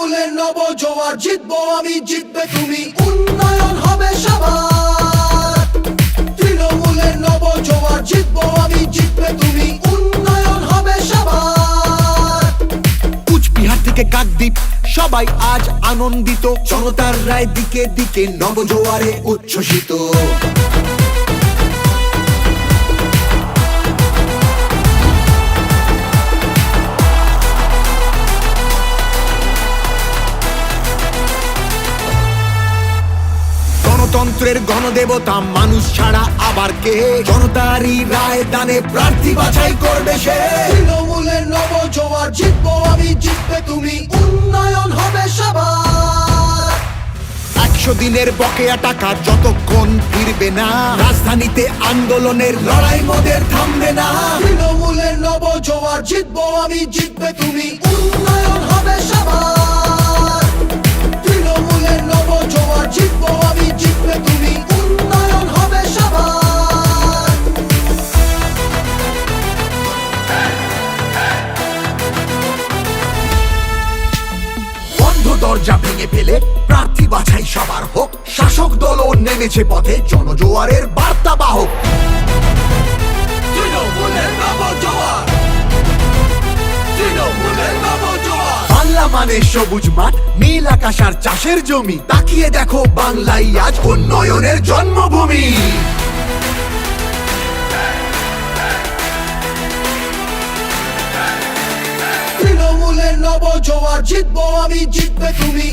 তৃণমূলের নব জোয়ার, জিতবো আমি জিতবে তুমি, উন্নয়ন হবে সবার। তৃণমূলের নব জোয়ার, জিতবো আমি জিতবে তুমি, উন্নয়ন হবে সবার। কুচবিহার থেকে কাকদ্বীপ সবাই আজ আনন্দিত, জনতার রায় দিকে দিকে নবজোয়ারে উচ্ছ্বসিত। গণতন্ত্রের গণদেবতা মানুষ ছাড়া আবার কে, জনতারই রায় দানে প্রার্থী বাছাই করবে সে। তৃণমূলের নব জোয়ার, জিতবো আমি জিতবে তুমি, উন্নয়ন হবে সবার। 100 দিনের বকেয়া টাকা যতক্ষণ ফিরবে না, রাজধানীতে আন্দোলনের লড়াই মোদের থামবে না। তৃণমূলের নব জোয়ার, জিতবো আমি জিতবে তুমি, উন্নয়ন হবে সবার। তৃণমূলের নব জোয়ার, জিতবো আমি জিতবে তুমি, উন্নয়ন হবে সবার। বন্ধ দরজা ভেঙে ফেলে প্রার্থী বাছাই সবার হোক, শাসক দলও নেমেছে পথে জনজোয়ারের বার্তা বাহক। তৃণমূলের নব জোয়ার, তৃণমূলের নব জোয়ার। বাংলা মানে সবুজ মাঠ, নীল আকাশ আর চাষের জমি, তাকিয়ে দেখো বাংলাই আজ উন্নয়নের জন্মভূমি। তৃণমূলের নব জোয়ার, জিতবো আমি জিতবে তুমি,